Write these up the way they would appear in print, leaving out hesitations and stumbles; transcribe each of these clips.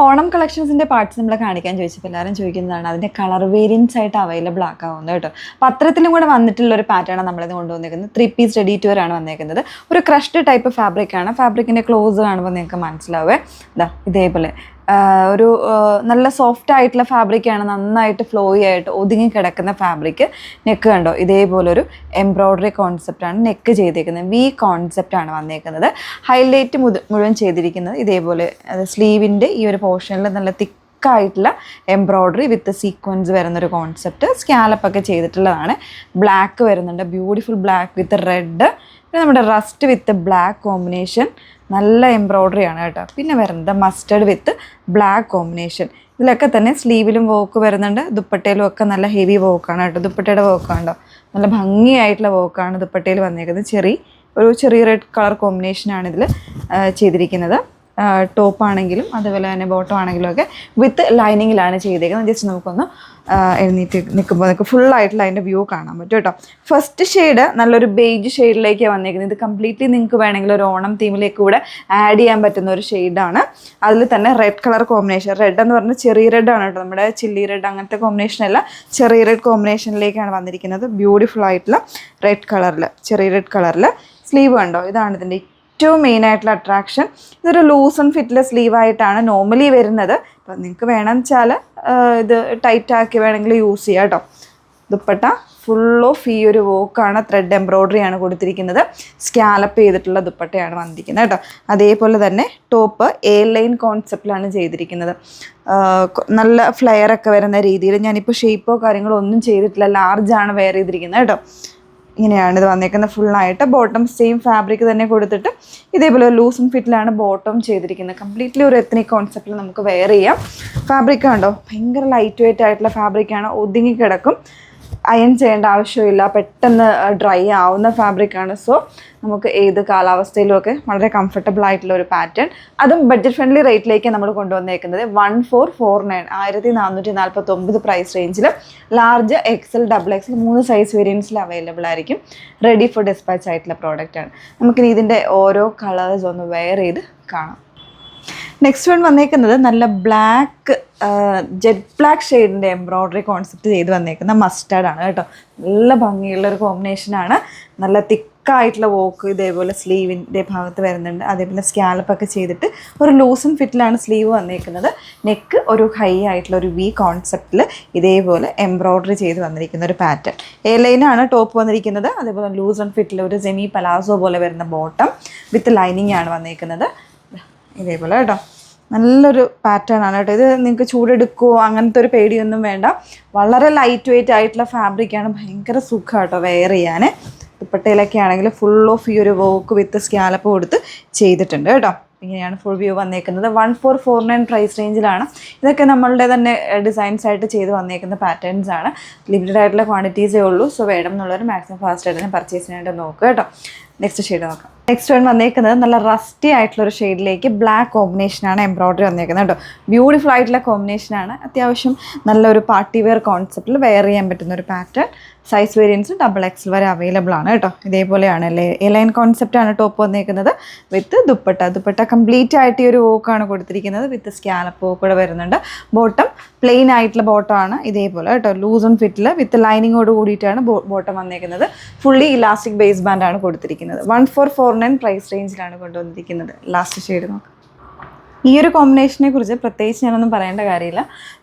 Onam കളക്ഷൻസിൻ്റെ parts നമ്മളെ കാണിക്കാൻ ചോദിച്ചപ്പോൾ എല്ലാവരും ചോദിക്കുന്നതാണ് അതിൻ്റെ കളർ വേരിയൻസ് ആയിട്ട് അവൈലബിൾ ആക്കാവുന്നത് കേട്ടോ. അപ്പോൾ അത്തരത്തിലും കൂടെ വന്നിട്ടുള്ള ഒരു പാറ്റേൺ നമ്മളിത് കൊണ്ടുവന്നിരിക്കുന്നത്. 3 പീസ് റെഡി ടു വെയർ ആണ് വന്നേക്കുന്നത്. ഒരു ക്രഷ്ഡ് ടൈപ്പ് ഫാബ്രിക് ആണ്. ഫാബ്രിക്കിൻ്റെ ക്ലോസ് കാണുമ്പോൾ നിങ്ങൾക്ക് മനസ്സിലാവേ ഇതാ ഇതേപോലെ ഒരു നല്ല സോഫ്റ്റ് ആയിട്ടുള്ള ഫാബ്രിക്കാണ്. നന്നായിട്ട് ഫ്ലോയി ആയിട്ട് ഒതുങ്ങി കിടക്കുന്ന ഫാബ്രിക്. നെക്ക് കണ്ടോ, ഇതേപോലൊരു എംബ്രോയ്ഡറി കോൺസെപ്റ്റാണ് നെക്ക് ചെയ്തേക്കുന്നത്. വി കോൺസെപ്റ്റാണ് വന്നേക്കുന്നത്. ഹൈലൈറ്റ് മുഴുവൻ ചെയ്തിരിക്കുന്നത് ഇതേപോലെ സ്ലീവിൻ്റെ ഈ ഒരു പോർഷനിൽ നല്ല തിക്കായിട്ടുള്ള എംബ്രോയ്ഡറി വിത്ത് സീക്വൻസ് വരുന്നൊരു കോൺസെപ്റ്റ്. സ്കാലപ്പൊക്കെ ചെയ്തിട്ടുള്ളതാണ്. ബ്ലാക്ക് വരുന്നുണ്ട്, ബ്യൂട്ടിഫുൾ ബ്ലാക്ക് വിത്ത് റെഡ്. പിന്നെ നമ്മുടെ റസ്റ്റ് വിത്ത് ബ്ലാക്ക് കോമ്പിനേഷൻ, നല്ല എംബ്രോയ്ഡറി ആണ് കേട്ടോ. പിന്നെ വരുന്നത് മസ്റ്റർഡ് വിത്ത് ബ്ലാക്ക് കോമ്പിനേഷൻ. ഇതിലൊക്കെ തന്നെ സ്ലീവിലും വർക്ക് വരുന്നുണ്ട്, ദുപ്പട്ടയിലും ഒക്കെ നല്ല ഹെവി വർക്കാണ് കേട്ടോ. ദുപ്പട്ടയുടെ വർക്കാണോ, നല്ല ഭംഗിയായിട്ടുള്ള വർക്കാണ് ദുപ്പട്ടയിൽ വന്നേക്കുന്നത്. ചെറിയ റെഡ് കളർ കോമ്പിനേഷനാണ് ഇതിൽ ചെയ്തിരിക്കുന്നത്. ടോപ്പ് ആണെങ്കിലും അതുപോലെ തന്നെ ബോട്ടം ആണെങ്കിലും ഒക്കെ വിത്ത് ലൈനിങ്ങിലാണ് ചെയ്തേക്കുന്നത്. ജസ്റ്റ് നമുക്കൊന്ന് എഴുന്നേറ്റ് നിൽക്കുമ്പോൾ നമുക്ക് ഫുള്ളായിട്ടുള്ള അതിൻ്റെ വ്യൂ കാണാൻ പറ്റും കേട്ടോ. ഫസ്റ്റ് ഷെയ്ഡ് നല്ലൊരു ബേജ് ഷെയ്ഡിലേക്കാണ് വന്നേക്കുന്നത്. ഇത് കംപ്ലീറ്റ്ലി നിങ്ങൾക്ക് വേണമെങ്കിൽ ഒരു ഓണം തീമിലേക്ക് കൂടെ ആഡ് ചെയ്യാൻ പറ്റുന്ന ഒരു ഷെയ്ഡാണ്. അതിൽ തന്നെ റെഡ് കളർ കോമ്പിനേഷൻ, റെഡ് എന്ന് പറഞ്ഞാൽ ചെറിയ റെഡ് ആണ് കേട്ടോ. നമ്മുടെ ചില്ലി റെഡ് അങ്ങനത്തെ കോമ്പിനേഷനല്ല, ചെറിയ റെഡ് കോമ്പിനേഷനിലേക്കാണ് വന്നിരിക്കുന്നത്. ബ്യൂട്ടിഫുൾ ആയിട്ടുള്ള റെഡ് കളറിൽ, ചെറിയ റെഡ് കളറിൽ സ്ലീവ് കണ്ടോ. ഇതാണ് ഇതിൻ്റെ ഏറ്റവും മെയിൻ ആയിട്ടുള്ള അട്രാക്ഷൻ. ഇതൊരു ലൂസ് ആൻഡ് ഫിറ്റ്ലെസ് സ്ലീവായിട്ടാണ് നോർമലി വരുന്നത്. അപ്പം നിങ്ങൾക്ക് വേണമെന്ന് വെച്ചാൽ ഇത് ടൈറ്റാക്കി വേണമെങ്കിൽ യൂസ് ചെയ്യാം കേട്ടോ. ദുപ്പട്ട ഫുൾ ഓഫ് ഈ ഒരു വോക്കാണ്, ത്രെഡ് എംബ്രോയ്ഡറി ആണ് കൊടുത്തിരിക്കുന്നത്. സ്കാലപ്പ് ചെയ്തിട്ടുള്ള ദുപ്പട്ടയാണ് വന്നിരിക്കുന്നത് കേട്ടോ. അതേപോലെ തന്നെ ടോപ്പ് എ ലൈൻ കോൺസെപ്റ്റിലാണ് ചെയ്തിരിക്കുന്നത്. നല്ല ഫ്ലെയർ ഒക്കെ വരുന്ന രീതിയിൽ. ഞാനിപ്പോൾ ഷേപ്പോ കാര്യങ്ങളോ ഒന്നും ചെയ്തിട്ടില്ല, ലാർജാണ് വെയർ ചെയ്തിരിക്കുന്നത് കേട്ടോ. ഇങ്ങനെയാണ് ഇത് വന്നേക്കുന്നത് ഫുള്ളായിട്ട്. ബോട്ടം സെയിം ഫാബ്രിക് തന്നെ കൊടുത്തിട്ട് ഇതേപോലെ ലൂസ് ആൻഡ് ഫിറ്റിലാണ് ബോട്ടം ചെയ്തിരിക്കുന്നത്. കംപ്ലീറ്റ്ലി ഒരു എത്നിക് കോൺസെപ്റ്റിൽ നമുക്ക് വെയർ ചെയ്യാം. ഫാബ്രിക് കണ്ടോ, ഭയങ്കര ലൈറ്റ് വെയിറ്റ് ആയിട്ടുള്ള ഫാബ്രിക്കാണ്. ഒതുങ്ങി കിടക്കും, അയൺ ചെയ്യേണ്ട ആവശ്യമില്ല, പെട്ടെന്ന് ഡ്രൈ ആവുന്ന ഫാബ്രിക്കാണ്. സോ നമുക്ക് ഏത് കാലാവസ്ഥയിലും ഒക്കെ വളരെ കംഫർട്ടബിൾ ആയിട്ടുള്ള ഒരു പാറ്റേൺ. അതും ബഡ്ജറ്റ് ഫ്രണ്ട്ലി റേറ്റിലേക്ക് നമ്മൾ കൊണ്ടുവന്നേക്കുന്നത് 1449, 1449 പ്രൈസ് റേഞ്ചിൽ. Large, XL, double XL 3 size വേരിയൻസിൽ അവൈലബിൾ ആയിരിക്കും. റെഡി ഫോർ ഡിസ്പാച്ച് ആയിട്ടുള്ള പ്രോഡക്റ്റാണ്. നമുക്കിനി ഇതിൻ്റെ ഓരോ കളേഴ്സ് ഒന്ന് വെയർ ചെയ്ത് കാണാം. നെക്സ്റ്റ് വൺ വന്നേക്കുന്നത് നല്ല ബ്ലാക്ക്, ജെറ്റ് ബ്ലാക്ക് ഷെയ്ഡിൻ്റെ എംബ്രോയ്ഡറി കോൺസെപ്റ്റ് ചെയ്ത് വന്നേക്കുന്ന മസ്റ്റാർഡാണ് കേട്ടോ. നല്ല ഭംഗിയുള്ളൊരു കോമ്പിനേഷനാണ്. നല്ല തിക്കായിട്ടുള്ള വോക്ക് ഇതേപോലെ സ്ലീവിൻ്റെ ഭാഗത്ത് വരുന്നുണ്ട്. അതേപോലെ സ്കാലപ്പൊക്കെ ചെയ്തിട്ട് ഒരു ലൂസ് ആൻഡ് ഫിറ്റിലാണ് സ്ലീവ് വന്നേക്കുന്നത്. നെക്ക് ഒരു ഹൈ ആയിട്ടുള്ള ഒരു വി കോൺസെപ്റ്റിൽ ഇതേപോലെ എംബ്രോയ്ഡറി ചെയ്ത് വന്നിരിക്കുന്ന ഒരു പാറ്റേൺ. എ ലൈനാണ് ടോപ്പ് വന്നിരിക്കുന്നത്. അതേപോലെ ലൂസ് ആൻഡ് ഫിറ്റിൽ ഒരു സെമി പലാസോ പോലെ വരുന്ന ബോട്ടം വിത്ത് ലൈനിങ് ആണ് വന്നേക്കുന്നത്. ഇതേപോലെ കേട്ടോ, നല്ലൊരു പാറ്റേൺ ആണ് കേട്ടോ. ഇത് നിങ്ങൾക്ക് ചൂടെടുക്കുമോ അങ്ങനത്തെ ഒരു പേടിയൊന്നും വേണ്ട. വളരെ ലൈറ്റ് വെയിറ്റ് ആയിട്ടുള്ള ഫാബ്രിക്കാണ്. ഭയങ്കര സുഖം കേട്ടോ വെയർ ചെയ്യാൻ. ദുപ്പട്ടയിലൊക്കെ ആണെങ്കിൽ ഫുൾ ഓഫ് ഈ ഒരു വർക്ക് വിത്ത് സ്കാലപ്പ് കൊടുത്ത് ചെയ്തിട്ടുണ്ട് കേട്ടോ. ഇങ്ങനെയാണ് ഫുൾ വ്യൂ വന്നേക്കുന്നത്. 1449 പ്രൈസ് റേഞ്ചിലാണ്. ഇതൊക്കെ നമ്മളുടെ തന്നെ ഡിസൈൻസ് ആയിട്ട് ചെയ്ത് വന്നേക്കുന്ന പാറ്റേൺസ് ആണ്. ലിമിറ്റഡ് ആയിട്ടുള്ള ക്വാണ്ടിറ്റീസേ ഉള്ളൂ. സോ വേണം എന്നുള്ളവർ മാക്സിമം ഫാസ്റ്റ് ആയിട്ട് തന്നെ പർച്ചേസിനായിട്ട് നോക്കുക കേട്ടോ. നെക്സ്റ്റ് ഷെയ്ഡ് നോക്കാം. നെക്സ്റ്റ് വൺ വന്നേക്കുന്നത് നല്ല റസ്റ്റി ആയിട്ടുള്ളൊരു ഷെയ്ഡിലേക്ക് ബ്ലാക്ക് കോമ്പിനേഷനാണ് എംബ്രോയ്ഡറി വന്നേക്കുന്നത് കേട്ടോ. ബ്യൂട്ടിഫുൾ ആയിട്ടുള്ള കോമ്പിനേഷനാണ്. അത്യാവശ്യം നല്ലൊരു പാർട്ടി വെയർ കോൺസെപ്റ്റിൽ വെയർ ചെയ്യാൻ പറ്റുന്ന ഒരു pattern. Size variance double XL വരെ അവൈലബിൾ ആണ് കേട്ടോ. ഇതേപോലെയാണ് എ ലൈൻ കോൺസെപ്റ്റാണ് ടോപ്പ് വന്നേക്കുന്നത് വിത്ത് ദുപ്പട്ട കംപ്ലീറ്റ് ആയിട്ട് ഈ ഒരു വോക്കാണ് കൊടുത്തിരിക്കുന്നത്. വിത്ത് സ്കാലപ്പ് കൂടെ വരുന്നുണ്ട്. ബോട്ടം പ്ലെയിൻ ആയിട്ടുള്ള ബോട്ടമാണ് ഇതേപോലെ കേട്ടോ. ലൂസ് ആൻഡ് ഫിറ്റിൽ വിത്ത് ലൈനിങ്ങോട് കൂടിയിട്ടാണ് ബോട്ടം വന്നേക്കുന്നത്. ഫുള്ളി ഇലാസ്റ്റിക് ബേസ് ബാൻഡാണ് കൊടുത്തിരിക്കുന്നത്. 1449 പ്രൈസ് റേഞ്ചിലാണ് കൊണ്ടുവന്നിരിക്കുന്നത്. ലാസ്റ്റ് ഷെയ്ഡ് നോക്കാം. ഈ ഒരു കോമ്പിനേഷനെ കുറിച്ച് പ്രത്യേകിച്ച് ഞാനൊന്നും പറയേണ്ട കാര്യമില്ല,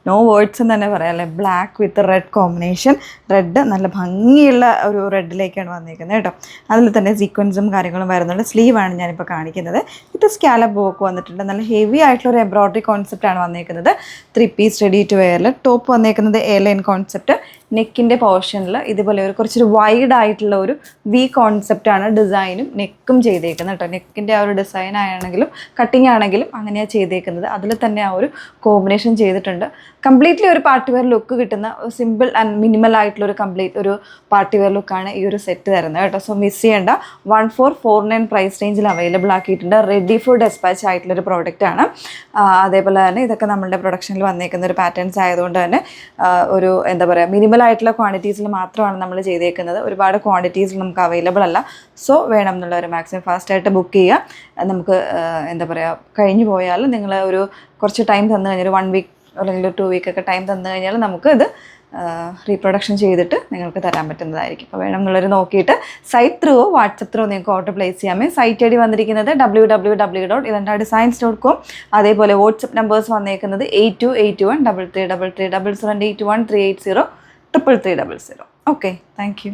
നോ വേർഡ്സ് എന്ന് തന്നെ പറയാം അല്ലേ. Black with red combination. Red നല്ല ഭംഗിയുള്ള ഒരു റെഡിലേക്കാണ് വന്നിരിക്കുന്നത് കേട്ടോ. അതിൽ തന്നെ സീക്വൻസും കാര്യങ്ങളും വരുന്നുണ്ട്. സ്ലീവാണ് ഞാനിപ്പോൾ കാണിക്കുന്നത്. വിത്ത് സ്കാലപ്പ് വർക്ക് വന്നിട്ടുണ്ട്. നല്ല ഹെവി ആയിട്ടുള്ള ഒരു എംബ്രോയ്ഡറി കോൺസെപ്റ്റാണ് വന്നിരിക്കുന്നത്. 3 പീസ് റെഡി ടു വെയറിൽ. ടോപ്പ് വന്നിരിക്കുന്നത് എ ലൈൻ കോൺസെപ്റ്റ്. നെക്കിൻ്റെ പോർഷനിൽ ഇതുപോലെ ഒരു കുറച്ചൊരു വൈഡ് ആയിട്ടുള്ള ഒരു വി കോൺസെപ്റ്റാണ് ഡിസൈനും നെക്കും ചെയ്തേക്കുന്നത് കേട്ടോ. നെക്കിൻ്റെ ആ ഒരു ഡിസൈൻ ആണെങ്കിലും കട്ടിങ് ആണെങ്കിലും അങ്ങനെയാണ് ചെയ്തേക്കുന്നത്. അതിൽ തന്നെ ആ ഒരു കോമ്പിനേഷൻ ചെയ്തിട്ടുണ്ട്. കംപ്ലീറ്റ്ലി ഒരു പാർട്ടി വെയർ ലുക്ക് കിട്ടുന്ന സിമ്പിൾ ആൻഡ് മിനിമൽ ആയിട്ടുള്ള ഒരു കംപ്ലീറ്റ് ഒരു പാർട്ടി വെയർ ലുക്കാണ് ഈ ഒരു സെറ്റ് തരുന്നത് കേട്ടോ. സോ മിസ് ചെയ്യേണ്ട. 1449 പ്രൈസ് റേഞ്ചിൽ അവൈലബിൾ ആക്കിയിട്ടുണ്ട്. റെഡി ഫോർ ഡെസ്പാച്ച് ആയിട്ടുള്ളൊരു പ്രോഡക്റ്റ് ആണ്. അതേപോലെ തന്നെ ഇതൊക്കെ നമ്മുടെ പ്രൊഡക്ഷനിൽ വന്നേക്കുന്ന ഒരു പാറ്റേൺസ് ആയതുകൊണ്ട് തന്നെ ഒരു എന്താ പറയുക മിനിമൽ ആയിട്ടുള്ള ക്വാണ്ടിറ്റീസിൽ മാത്രമാണ് നമ്മൾ ചെയ്തേക്കുന്നത്. ഒരുപാട് ക്വാണ്ടിറ്റീസിൽ നമുക്ക് അവൈലബിൾ അല്ല. സോ വേണം എന്നുള്ളവർ മാക്സിമം ഫാസ്റ്റായിട്ട് ബുക്ക് ചെയ്യുക. നമുക്ക് എന്താ പറയുക കഴിഞ്ഞു പോയാൽ നിങ്ങൾ ഒരു കുറച്ച് ടൈം തന്നു കഴിഞ്ഞാൽ ഒരു 1 വീക്ക് അല്ലെങ്കിൽ ഒരു 2 വീക്കൊക്കെ ടൈം തന്നു കഴിഞ്ഞാൽ നമുക്ക് ഇത് റീപ്രൊഡക്ഷൻ ചെയ്തിട്ട് നിങ്ങൾക്ക് തരാൻ പറ്റുന്നതായിരിക്കും. അപ്പോൾ വേണം എന്നുള്ളവർ നോക്കിയിട്ട് സൈറ്റ് ത്രൂവോ വാട്സപ്പ് ത്രൂവോ നിങ്ങൾക്ക് ഓർഡർ പ്ലേസ് ചെയ്യാമേ. സൈറ്റ് ഐ ഡി വന്നിരിക്കുന്നത് www.ivantadesigns.com. അതേപോലെ വാട്സപ്പ് നമ്പേഴ്സ് വന്നേക്കുന്നത് 8281 3333 7781380 380 33300. Okay, thank you.